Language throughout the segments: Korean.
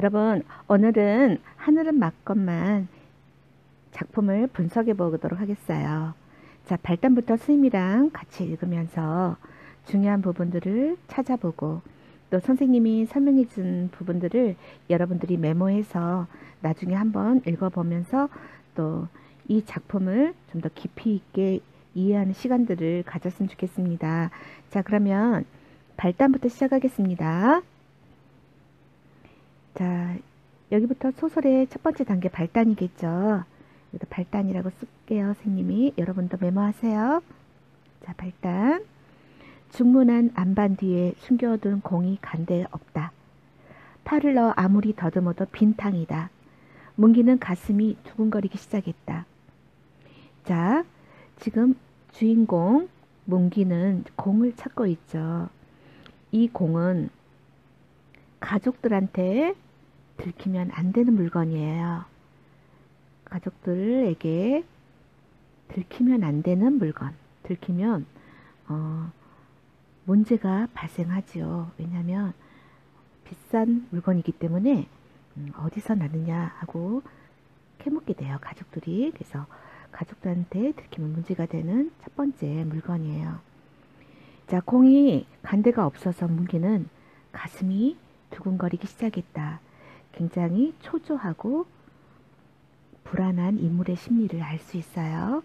여러분, 오늘은 하늘은 맞건만 작품을 분석해 보도록 하겠어요. 자, 발단부터 스님이랑 같이 읽으면서 중요한 부분들을 찾아보고 또 선생님이 설명해 준 부분들을 여러분들이 메모해서 나중에 한번 읽어보면서 또 이 작품을 좀 더 깊이 있게 이해하는 시간들을 가졌으면 좋겠습니다. 자, 그러면 발단부터 시작하겠습니다. 자, 여기부터 소설의 첫 번째 단계 발단이겠죠. 여기다 발단이라고 쓸게요. 선생님이. 여러분도 메모하세요. 자, 발단. 중문안 안반 뒤에 숨겨둔 공이 간데에 없다. 팔을 넣어 아무리 더듬어도 빈탕이다. 문기는 가슴이 두근거리기 시작했다. 자, 지금 주인공 문기는 공을 찾고 있죠. 이 공은 가족들한테 들키면 안 되는 물건이에요. 가족들에게 들키면 안 되는 물건. 들키면 문제가 발생하죠. 왜냐하면 비싼 물건이기 때문에 어디서 나느냐 하고 캐묻게 돼요. 가족들이. 그래서 가족들한테 들키면 문제가 되는 첫 번째 물건이에요. 자, 공이 간데가 없어서 문기는 가슴이 두근거리기 시작했다. 굉장히 초조하고 불안한 인물의 심리를 알 수 있어요.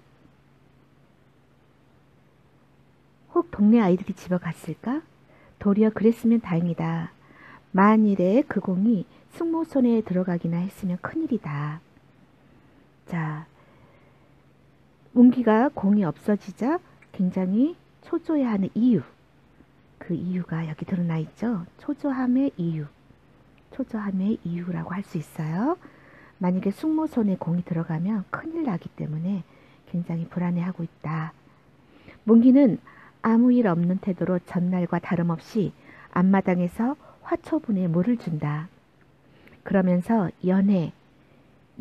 혹 동네 아이들이 집에 갔을까? 도리어 그랬으면 다행이다. 만일에 그 공이 숙모 손에 들어가기나 했으면 큰일이다. 자, 문기가 공이 없어지자 굉장히 초조해하는 이유. 그 이유가 여기 드러나 있죠. 초조함의 이유. 초조함의 이유라고 할 수 있어요. 만약에 숙모 손에 공이 들어가면 큰일 나기 때문에 굉장히 불안해하고 있다. 문기는 아무 일 없는 태도로 전날과 다름없이 앞마당에서 화초분에 물을 준다. 그러면서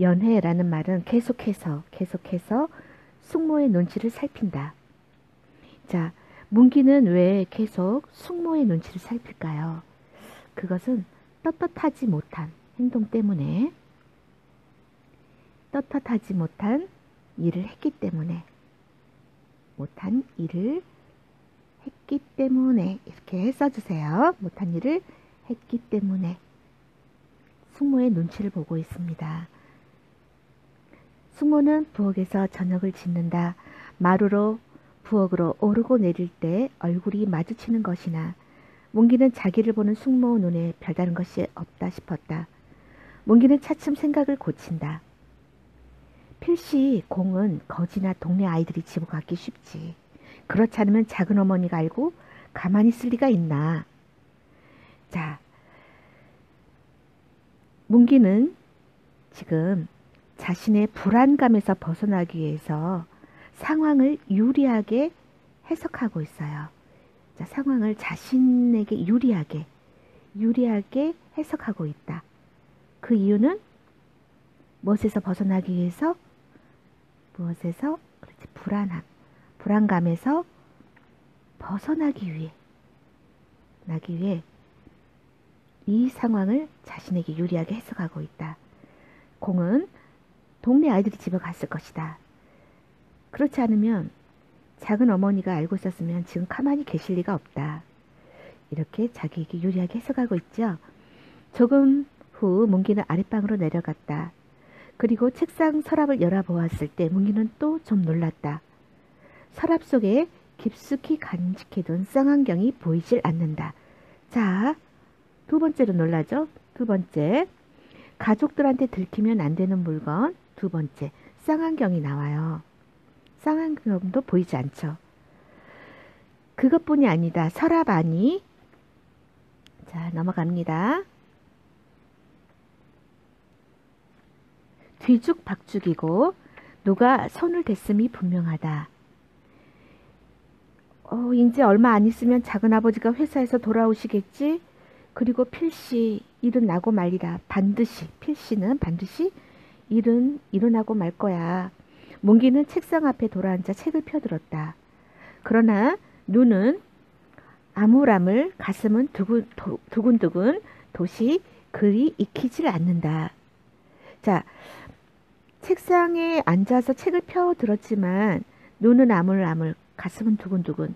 연해라는 말은 계속해서 숙모의 눈치를 살핀다. 자, 문기는 왜 계속 숙모의 눈치를 살필까요? 그것은 떳떳하지 못한 행동 때문에, 떳떳하지 못한 일을 했기 때문에, 이렇게 써주세요. 못한 일을 했기 때문에 숙모의 눈치를 보고 있습니다. 숙모는 부엌에서 저녁을 짓는다. 마루로 부엌으로 오르고 내릴 때 얼굴이 마주치는 것이나 문기는 자기를 보는 숙모 눈에 별다른 것이 없다 싶었다. 문기는 차츰 생각을 고친다. 필시 공은 거지나 동네 아이들이 집어 갖기 쉽지. 그렇지 않으면 작은 어머니가 알고 가만히 있을 리가 있나. 자, 문기는 지금 자신의 불안감에서 벗어나기 위해서 상황을 유리하게 해석하고 있어요. 자, 상황을 자신에게 유리하게 해석하고 있다. 그 이유는 무엇에서 벗어나기 위해서? 그렇지, 불안감에서 벗어나기 위해 이 상황을 자신에게 유리하게 해석하고 있다. 공은 동네 아이들이 집에 갔을 것이다. 그렇지 않으면 작은 어머니가 알고 있었으면 지금 가만히 계실 리가 없다. 이렇게 자기에게 유리하게 해석하고 있죠. 조금 후 문기는 아랫방으로 내려갔다. 그리고 책상 서랍을 열어보았을 때 문기는 또 좀 놀랐다. 서랍 속에 깊숙이 간직해둔 쌍안경이 보이질 않는다. 자, 두 번째로 놀라죠. 두 번째, 가족들한테 들키면 안 되는 물건. 두 번째, 쌍안경이 나와요. 쌍안경도 보이지 않죠. 그것뿐이 아니다. 서랍 안이, 자, 넘어갑니다. 뒤죽박죽이고 누가 손을 댔음이 분명하다. 이제 얼마 안 있으면 작은아버지가 회사에서 돌아오시겠지? 그리고 필시 일은 나고 말리라. 필시는 반드시 일은 일어나고 말 거야. 문기는 책상 앞에 돌아앉아 책을 펴들었다. 그러나 눈은 아물아물, 가슴은 두근두근, 돛이 글이 익히질 않는다. 자, 책상에 앉아서 책을 펴 들었지만 눈은 아물아물, 가슴은 두근두근.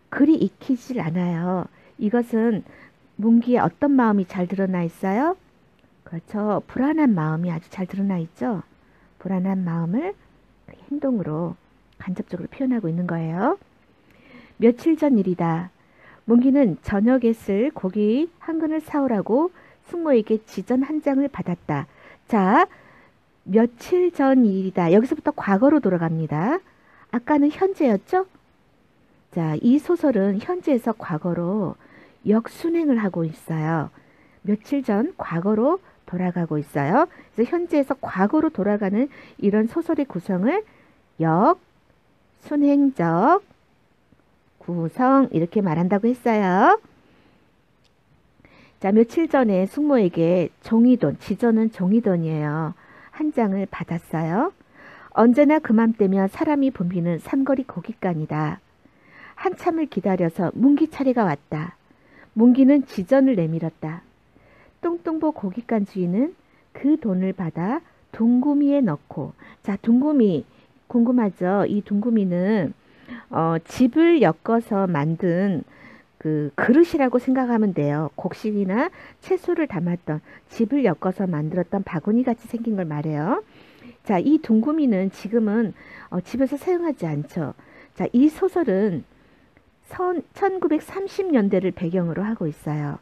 글이 익히질 않아요. 이것은 문기에 어떤 마음이 잘 드러나 있어요? 그렇죠. 불안한 마음이 아주 잘 드러나 있죠. 불안한 마음을 행동으로 간접적으로 표현하고 있는 거예요. 며칠 전 일이다. 문기는 저녁에 쓸 고기 한 근을 사오라고 숙모에게 지전 한 장을 받았다. 자, 며칠 전 일이다. 여기서부터 과거로 돌아갑니다. 아까는 현재였죠? 자, 이 소설은 현재에서 과거로 역순행을 하고 있어요. 며칠 전 과거로 돌아가고 있어요. 그래서 현재에서 과거로 돌아가는 이런 소설의 구성을 역순행적 구성 이렇게 말한다고 했어요. 자, 며칠 전에 숙모에게 종이돈, 지저는 종이돈이에요. 한 장을 받았어요. 언제나 그맘때면 사람이 붐비는 삼거리 고깃간이다. 한참을 기다려서 문기 차례가 왔다. 문기는 지전을 내밀었다. 똥똥보 고깃간 주인은 그 돈을 받아 둥구미에 넣고, 자, 둥구미 궁금하죠? 이 둥구미는 집을 엮어서 만든 그 그릇이라고 생각하면 돼요. 곡식이나 채소를 담았던 집을 엮어서 만들었던 바구니 같이 생긴 걸 말해요. 자, 이 둥구미는 지금은 집에서 사용하지 않죠. 자, 이 소설은 1930년대를 배경으로 하고 있어요.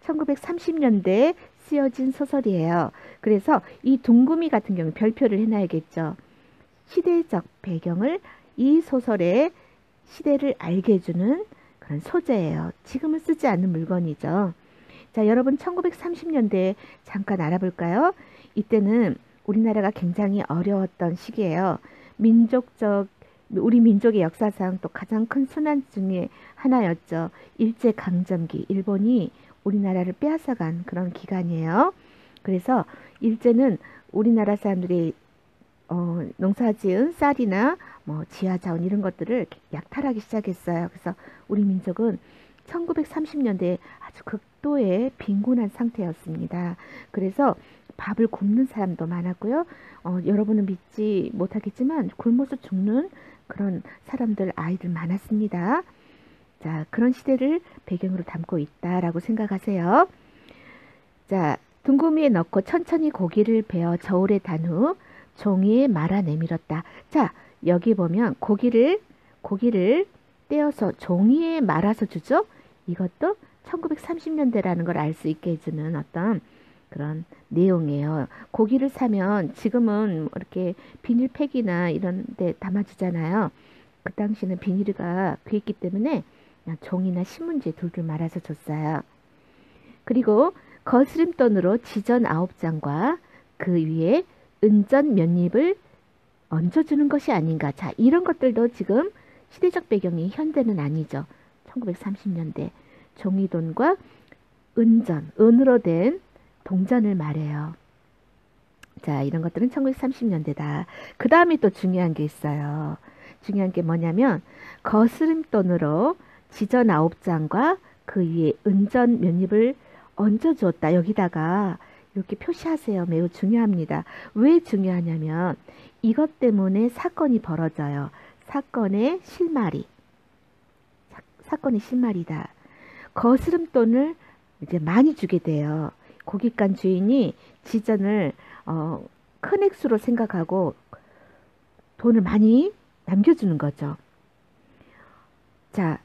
1930년대에 쓰여진 소설이에요. 그래서 이 둥구미 같은 경우 별표를 해놔야겠죠. 시대적 배경을 이 소설의 시대를 알게 해주는 그런 소재예요. 지금은 쓰지 않는 물건이죠. 자, 여러분 1930년대 잠깐 알아볼까요? 이때는 우리나라가 굉장히 어려웠던 시기예요. 우리 민족의 역사상 또 가장 큰 순환 중에 하나였죠. 일제강점기, 일본이 우리나라를 빼앗아간 그런 기간이에요. 그래서 일제는 우리나라 사람들이 농사지은 쌀이나 뭐 지하자원 이런 것들을 약탈하기 시작했어요. 그래서 우리 민족은 1930년대에 아주 극도의 빈곤한 상태였습니다. 그래서 밥을 굶는 사람도 많았고요. 여러분은 믿지 못하겠지만 굶어서 죽는 그런 사람들, 아이들 많았습니다. 자, 그런 시대를 배경으로 담고 있다라고 생각하세요. 자, 둥구미에 넣고 천천히 고기를 베어 저울에 단 후 종이에 말아 내밀었다. 자, 여기 보면 고기를 떼어서 종이에 말아서 주죠. 이것도 1930년대라는 걸 알 수 있게 해주는 어떤 그런 내용이에요. 고기를 사면 지금은 이렇게 비닐팩이나 이런 데 담아주잖아요. 그 당시는 비닐가 귀했기 때문에 그냥 종이나 신문지에 둘둘 말아서 줬어요. 그리고 거스름돈으로 지전 9장과 그 위에 은전 몇 잎을 얹어주는 것이 아닌가. 자, 이런 것들도 지금 시대적 배경이 현대는 아니죠. 1930년대 종이돈과 은전, 은으로 된 동전을 말해요. 자, 이런 것들은 1930년대다. 그 다음에 또 중요한 게 있어요. 중요한 게 뭐냐면 거스름돈으로 지전 9장과 그 위에 은전 몇 잎을 얹어주었다. 여기다가 이렇게 표시하세요. 매우 중요합니다. 왜 중요하냐면 이것 때문에 사건이 벌어져요. 사건의 실마리. 사건의 실마리다. 거스름돈을 이제 많이 주게 돼요. 고깃간 주인이 지전을 큰 액수로 생각하고 돈을 많이 남겨주는 거죠. 자,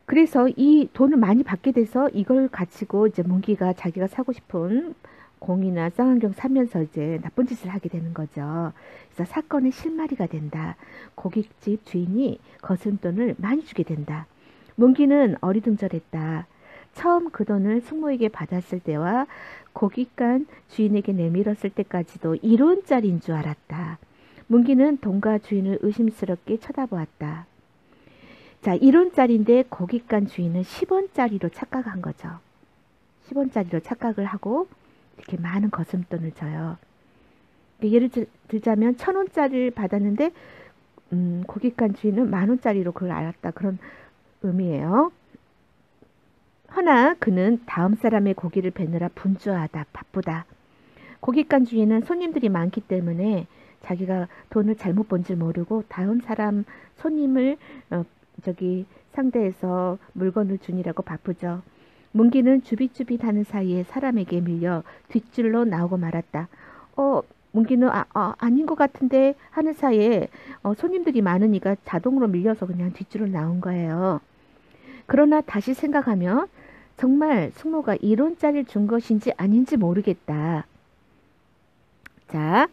그래서 이 돈을 많이 받게 돼서 이걸 가지고 이제 문기가 자기가 사고 싶은 공이나 쌍안경 사면서 이제 나쁜 짓을 하게 되는 거죠. 그래서 사건의 실마리가 된다. 고깃집 주인이 거스름돈을 많이 주게 된다. 문기는 어리둥절했다. 처음 그 돈을 숙모에게 받았을 때와 고깃간 주인에게 내밀었을 때까지도 1원짜리인 줄 알았다. 문기는 돈과 주인을 의심스럽게 쳐다보았다. 자, 1원짜리인데 고깃간 주인은 10원짜리로 착각한 거죠. 10원짜리로 착각을 하고 이렇게 많은 거스름돈을 줘요. 예를 들자면 1,000원짜리를 받았는데 고깃간 주인은 10,000원짜리로 그걸 알았다. 그런 의미예요. 허나 그는 다음 사람의 고기를 베느라 분주하다, 바쁘다. 고깃간 주인은 손님들이 많기 때문에 자기가 돈을 잘못 번 줄 모르고 다음 사람 손님을 어, 상대해서 물건을 주니라고 바쁘죠. 문기는 주빗주빗하는 사이에 사람에게 밀려 뒷줄로 나오고 말았다. 문기는 아닌 것 같은데 하는 사이에 손님들이 많으니까 자동으로 밀려서 그냥 뒷줄로 나온 거예요. 그러나 다시 생각하면 정말 숙모가 1원짜리를 준 것인지 아닌지 모르겠다. 자,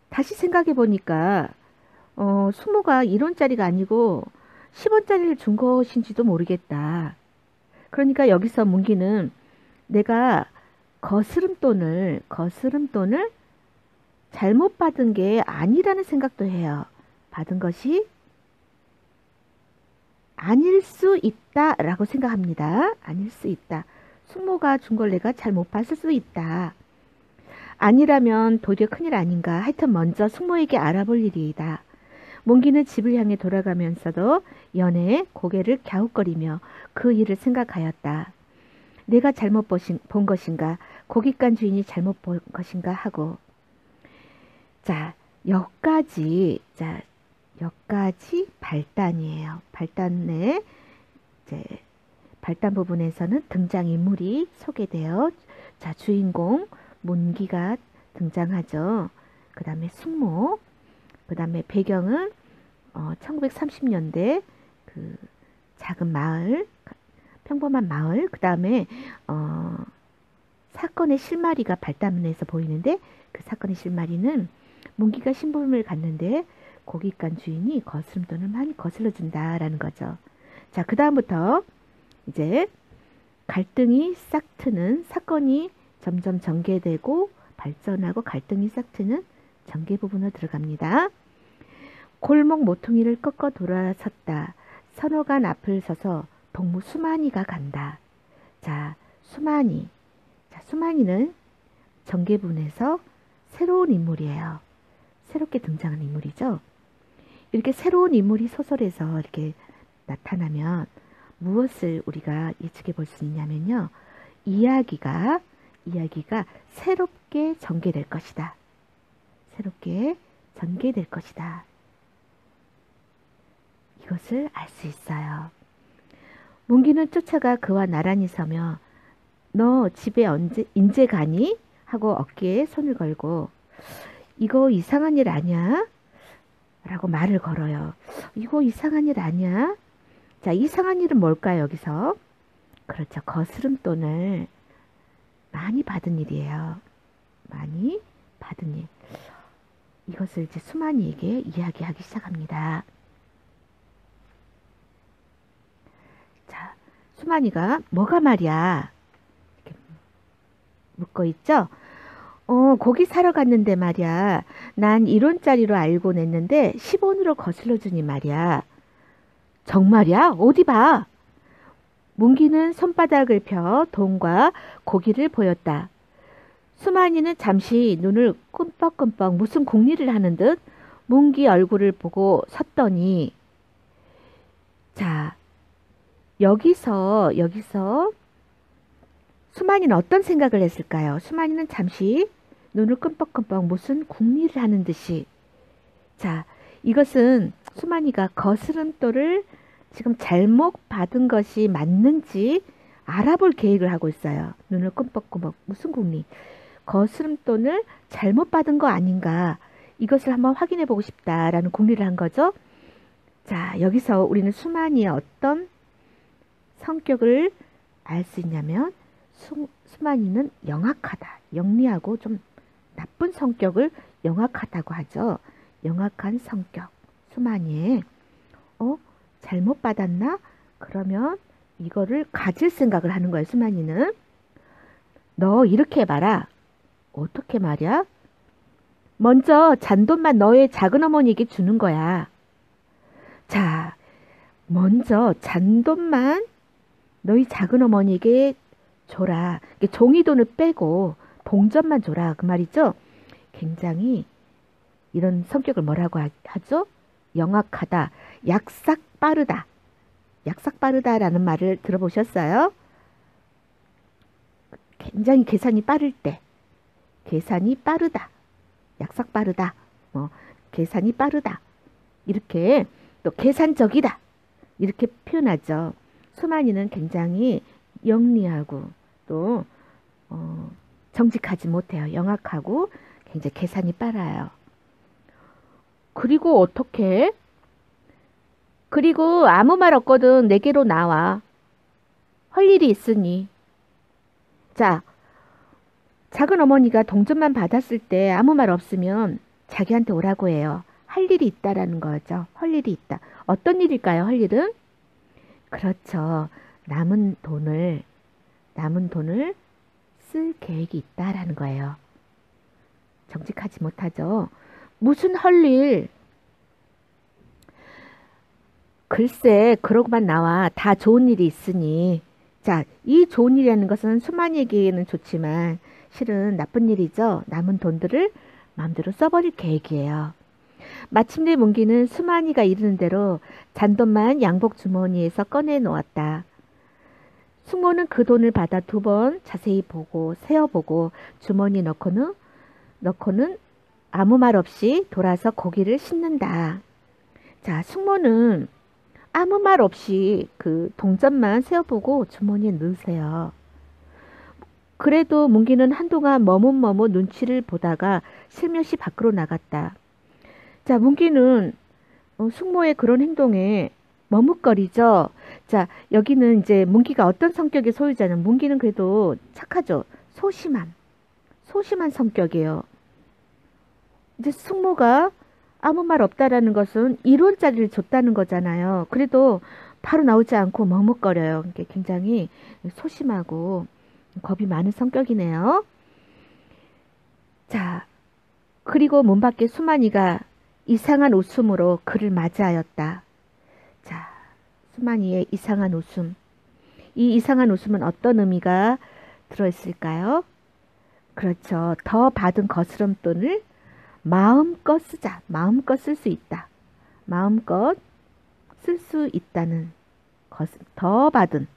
다시 생각해 보니까 숙모가 1원짜리가 아니고 10원짜리를 준 것인지도 모르겠다. 그러니까 여기서 문기는 내가 거스름돈을 잘못 받은 게 아니라는 생각도 해요. 받은 것이 아닐 수 있다라고 생각합니다. 아닐 수 있다. 숙모가 준 걸 내가 잘못 봤을 수 있다. 아니라면 도리어 큰일 아닌가. 하여튼 먼저 숙모에게 알아볼 일이다. 몽기는 집을 향해 돌아가면서도 연애에 고개를 갸웃거리며 그 일을 생각하였다. 내가 잘못 본 것인가, 고깃간 주인이 잘못 본 것인가 하고. 여기까지 발단이에요. 발단 부분에서는 등장인물이 소개되어, 주인공 문기가 등장하죠. 그 다음에 숙모, 그 다음에 배경은 1930년대 그 작은 마을, 평범한 마을, 그 다음에 사건의 실마리가 발단문에서 보이는데 그 사건의 실마리는 문기가 신부름을 갔는데 고깃간 주인이 거스름돈을 많이 거슬러준다라는 거죠. 그 다음부터 이제 갈등이 싹 트는 사건이 점점 전개되고 발전하고 갈등이 싹 트는 전개 부분으로 들어갑니다. 골목 모퉁이를 꺾어 돌아섰다. 선호관 앞을 서서 동무 수만이가 간다. 수만이는 전개부분에서 새로운 인물이에요. 새롭게 등장한 인물이죠. 이렇게 새로운 인물이 소설에서 이렇게 나타나면 무엇을 우리가 예측해 볼 수 있냐면요. 이야기가 새롭게 전개될 것이다. 새롭게 전개될 것이다. 이것을 알 수 있어요. 문기는 쫓아가 그와 나란히 서며 너 집에 인제 가니? 하고 어깨에 손을 걸고 이거 이상한 일 아니야? 라고 말을 걸어요. 이거 이상한 일 아니야? 이상한 일은 뭘까요, 여기서? 그렇죠. 거스름돈을 많이 받은 일이에요. 많이 받은 일. 이것을 이제 수만이에게 이야기하기 시작합니다. 수만이가 뭐가 말이야? 이렇게 묻고 있죠? 고기 사러 갔는데 말이야. 난 1원짜리로 알고 냈는데 10원으로 거슬러 주니 말이야. 정말이야? 어디 봐. 문기는 손바닥을 펴 돈과 고기를 보였다. 수만이는 잠시 눈을 끔뻑끔뻑 무슨 궁리를 하는 듯 문기 얼굴을 보고 섰더니 여기서 수만이는 어떤 생각을 했을까요? 수만이는 잠시 눈을 끔뻑끔뻑 무슨 궁리를 하는 듯이 이것은 수만이가 거스름돈을 지금 잘못 받은 것이 맞는지 알아볼 계획을 하고 있어요. 눈을 끔뻑끔뻑 무슨 궁리, 거스름돈을 잘못 받은 거 아닌가, 이것을 한번 확인해 보고 싶다라는 궁리를 한 거죠. 여기서 우리는 수만이의 어떤 성격을 알 수 있냐면 수만이는 영악하다, 영리하고 좀 나쁜 성격을 영악하다고 하죠. 영악한 성격, 수만이의 잘못 받았나? 그러면 이거를 가질 생각을 하는 거예요. 수만이는 너 이렇게 해봐라. 어떻게 말이야? 먼저 잔돈만 너의 작은 어머니에게 주는 거야. 먼저 잔돈만 너희 작은 어머니에게 줘라. 종이돈을 빼고 동전만 줘라. 그 말이죠. 굉장히 이런 성격을 뭐라고 하죠? 영악하다, 약삭 빠르다. 약삭빠르다라는 말을 들어보셨어요? 굉장히 계산이 빠를 때, 계산이 빠르다, 약삭빠르다, 뭐 계산이 빠르다, 이렇게 또 계산적이다, 이렇게 표현하죠. 수만이는 굉장히 영리하고 또 정직하지 못해요. 영악하고 굉장히 계산이 빨라요. 그리고 어떻게? 그리고 아무 말 없거든 내게로 나와. 할 일이 있으니. 자, 작은 어머니가 동전만 받았을 때 아무 말 없으면 자기한테 오라고 해요. 할 일이 있다라는 거죠. 할 일이 있다. 어떤 일일까요? 할 일은? 그렇죠. 남은 돈을 쓸 계획이 있다라는 거예요. 정직하지 못하죠. 무슨 할 일? 글쎄, 그러고만 나와. 다 좋은 일이 있으니. 자, 이 좋은 일이라는 것은 수만이에게는 좋지만 실은 나쁜 일이죠. 남은 돈들을 마음대로 써버릴 계획이에요. 마침내 문기는 수만이가 이르는 대로 잔돈만 양복 주머니에서 꺼내 놓았다. 숙모는 그 돈을 받아 2번 자세히 보고 세어보고 주머니에 넣고는 아무 말 없이 돌아서 고기를 씹는다. 자, 숙모는 아무 말 없이 그 동전만 세어보고 주머니에 넣으세요. 그래도 문기는 한동안 머뭇머뭇 눈치를 보다가 슬며시 밖으로 나갔다. 자, 문기는 숙모의 그런 행동에 머뭇거리죠. 자, 여기는 이제 문기가 어떤 성격의 소유자는 문기는 그래도 착하죠. 소심한 성격이에요. 이제 숙모가 아무 말 없다라는 것은 1원짜리를 줬다는 거잖아요. 그래도 바로 나오지 않고 머뭇거려요. 이게 굉장히 소심하고 겁이 많은 성격이네요. 자, 그리고 문 밖에 수만이가 이상한 웃음으로 그를 맞이하였다. 자, 수만이의 이상한 웃음. 이 이상한 웃음은 어떤 의미가 들어있을까요? 그렇죠. 더 받은 거스름돈을 마음껏 쓰자. 마음껏 쓸 수 있다. 마음껏 쓸 수 있다는 더 받은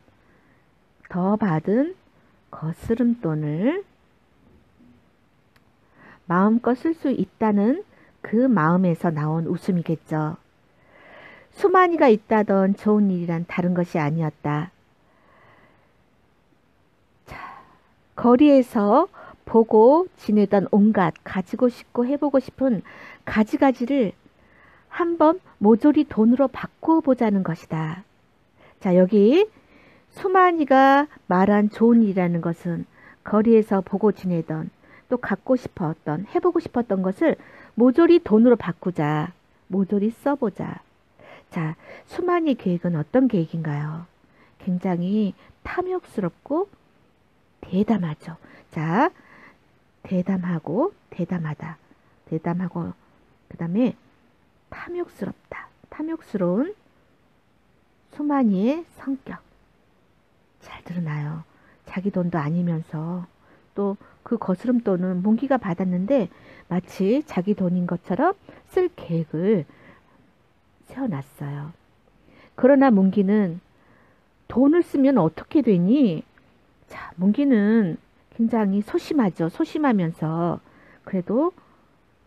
거스름돈을 마음껏 쓸 수 있다는 그 마음에서 나온 웃음이겠죠. 수만이가 있다던 좋은 일이란 다른 것이 아니었다. 자, 거리에서 보고 지내던 온갖 가지고 싶고 해보고 싶은 가지가지를 한번 모조리 돈으로 바꾸어 보자는 것이다. 자, 여기 수만이가 말한 좋은 일이라는 것은 거리에서 보고 지내던 또 갖고 싶었던 해보고 싶었던 것을 모조리 돈으로 바꾸자. 모조리 써보자. 자, 수만이의 계획은 어떤 계획인가요? 굉장히 탐욕스럽고 대담하죠. 자, 대담하고 대담하다. 대담하고 그 다음에 탐욕스럽다. 탐욕스러운 수만이의 성격. 잘 드러나요. 자기 돈도 아니면서 또 그 거스름돈은 문기가 받았는데 마치 자기 돈인 것처럼 쓸 계획을 세워놨어요. 그러나 문기는 돈을 쓰면 어떻게 되니? 자, 문기는 굉장히 소심하죠. 소심하면서 그래도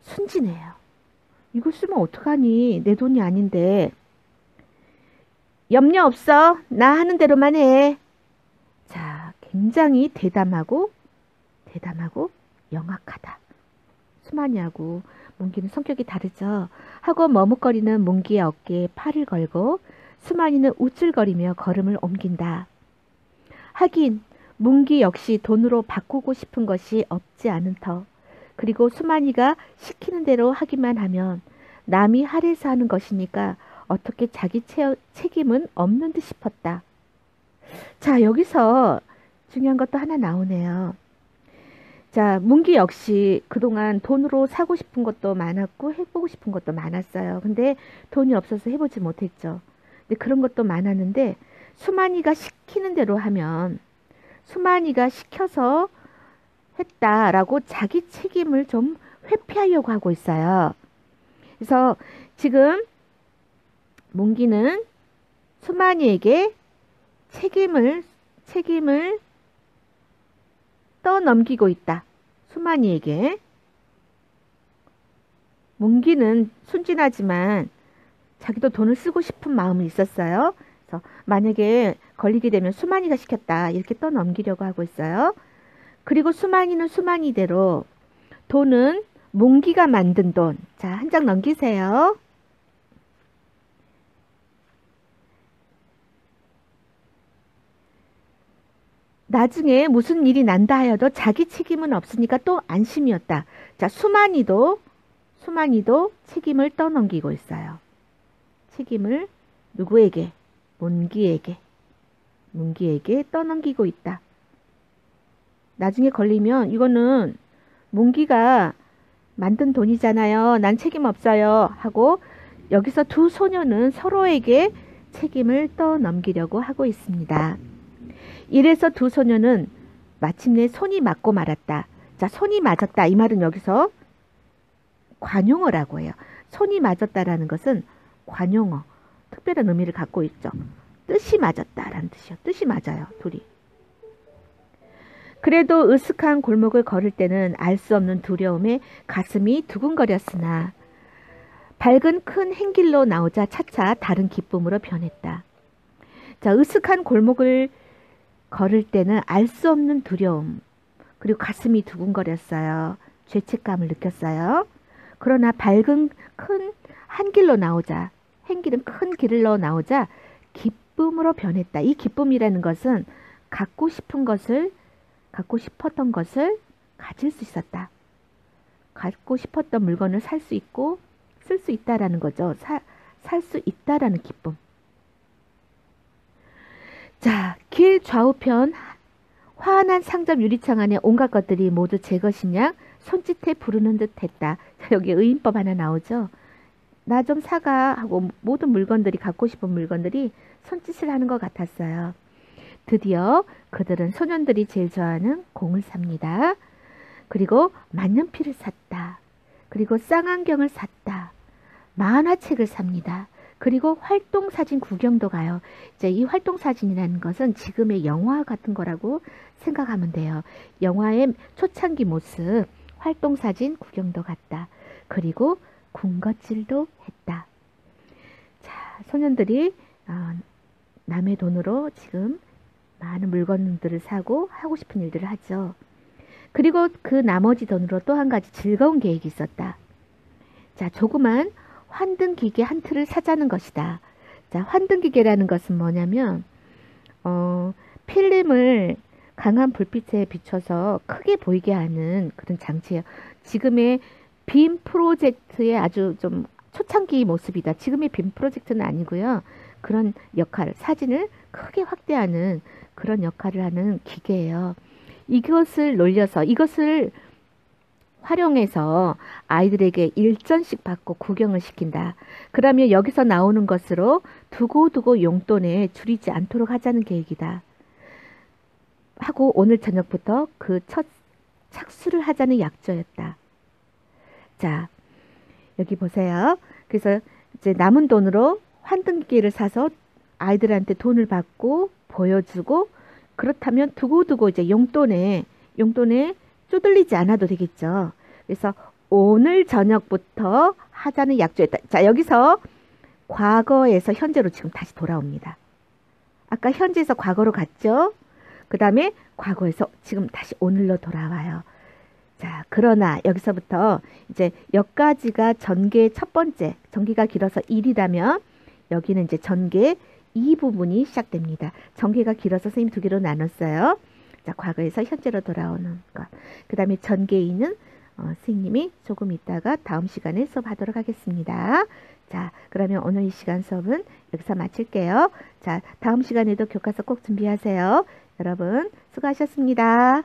순진해요. 이거 쓰면 어떡하니? 내 돈이 아닌데. 염려 없어. 나 하는 대로만 해. 자, 굉장히 대담하고 영악하다. 수만이하고 문기는 성격이 다르죠. 하고 머뭇거리는 문기의 어깨에 팔을 걸고 수만이는 우쭐거리며 걸음을 옮긴다. 하긴 문기 역시 돈으로 바꾸고 싶은 것이 없지 않은 터. 그리고 수만이가 시키는 대로 하기만 하면 남이 할애서 하는 것이니까 어떻게 자기 책임은 없는 듯 싶었다. 자, 여기서 중요한 것도 하나 나오네요. 자, 문기 역시 그동안 돈으로 사고 싶은 것도 많았고 해보고 싶은 것도 많았어요. 근데 돈이 없어서 해보지 못했죠. 근데 그런 것도 많았는데 수만이가 시키는 대로 하면 수만이가 시켜서 했다라고 자기 책임을 좀 회피하려고 하고 있어요. 그래서 지금 문기는 수만이에게 책임을 떠넘기고 있다. 수만이에게. 몽기는 순진하지만 자기도 돈을 쓰고 싶은 마음이 있었어요. 그래서 만약에 걸리게 되면 수만이가 시켰다 이렇게 떠넘기려고 하고 있어요. 그리고 수만이는 수만이대로 돈은 몽기가 만든 돈. 자, 한 장 넘기세요. 나중에 무슨 일이 난다 하여도 자기 책임은 없으니까 또 안심이었다. 자, 수만이도 책임을 떠넘기고 있어요. 책임을 누구에게? 몽기에게 떠넘기고 있다. 나중에 걸리면 이거는 몽기가 만든 돈이잖아요. 난 책임 없어요. 하고 여기서 두 소녀는 서로에게 책임을 떠넘기려고 하고 있습니다. 이래서 두 소녀는 마침내 손이 맞고 말았다. 자, 손이 맞았다. 이 말은 여기서 관용어라고 해요. 손이 맞았다라는 것은 관용어. 특별한 의미를 갖고 있죠. 뜻이 맞았다라는 뜻이요. 뜻이 맞아요. 둘이. 그래도 으슥한 골목을 걸을 때는 알 수 없는 두려움에 가슴이 두근거렸으나 밝은 큰 행길로 나오자 차차 다른 기쁨으로 변했다. 자, 으슥한 골목을 걸을 때는 알 수 없는 두려움, 그리고 가슴이 두근거렸어요. 죄책감을 느꼈어요. 그러나 밝은 큰 한 길로 나오자, 행길은 큰 길로 나오자 기쁨으로 변했다. 이 기쁨이라는 것은 갖고 싶었던 것을 가질 수 있었다. 갖고 싶었던 물건을 살 수 있고 쓸 수 있다라는 거죠. 살 수 있다라는 기쁨. 자, 길 좌우편 환한 상점 유리창 안에 온갖 것들이 모두 제 것이냐 손짓해 부르는 듯 했다. 여기 의인법 하나 나오죠. 나 좀 사가 하고 모든 물건들이, 갖고 싶은 물건들이 손짓을 하는 것 같았어요. 드디어 그들은 소년들이 제일 좋아하는 공을 삽니다. 그리고 만년필을 샀다. 그리고 쌍안경을 샀다. 만화책을 삽니다. 그리고 활동사진 구경도 가요. 이제 이 활동사진이라는 것은 지금의 영화 같은 거라고 생각하면 돼요. 영화의 초창기 모습, 활동사진 구경도 갔다. 그리고 군것질도 했다. 자, 소년들이 남의 돈으로 지금 많은 물건들을 사고 하고 싶은 일들을 하죠. 그리고 그 나머지 돈으로 또 한 가지 즐거운 계획이 있었다. 자, 조그만 환등기계 한 틀을 사자는 것이다. 자, 환등기계라는 것은 뭐냐면 필름을 강한 불빛에 비춰서 크게 보이게 하는 그런 장치예요. 지금의 빔 프로젝트의 아주 좀 초창기 모습이다. 지금의 빔 프로젝트는 아니고요. 그런 역할, 사진을 크게 확대하는 그런 역할을 하는 기계예요. 이것을 활용해서 아이들에게 일전씩 받고 구경을 시킨다. 그러면 여기서 나오는 것으로 두고두고 용돈에 줄이지 않도록 하자는 계획이다. 하고 오늘 저녁부터 그 첫 착수를 하자는 약조였다. 자, 여기 보세요. 그래서 이제 남은 돈으로 환등기를 사서 아이들한테 돈을 받고 보여주고, 그렇다면 두고두고 이제 용돈에 쪼들리지 않아도 되겠죠. 그래서 오늘 저녁부터 하자는 약조였다. 자, 여기서 과거에서 현재로 지금 다시 돌아옵니다. 아까 현재에서 과거로 갔죠. 그 다음에 과거에서 지금 다시 오늘로 돌아와요. 자, 그러나 여기서부터 이제 여기까지가 전개의 첫 번째, 전개가 길어서 1이라면 여기는 이제 전개 2 부분이 시작됩니다. 전개가 길어서 선생님이 두 개로 나눴어요. 자, 과거에서 현재로 돌아오는 것. 그 다음에 전개 2는 선생님이 조금 있다가 다음 시간에 수업하도록 하겠습니다. 자, 그러면 오늘 이 시간 수업은 여기서 마칠게요. 자, 다음 시간에도 교과서 꼭 준비하세요. 여러분 수고하셨습니다.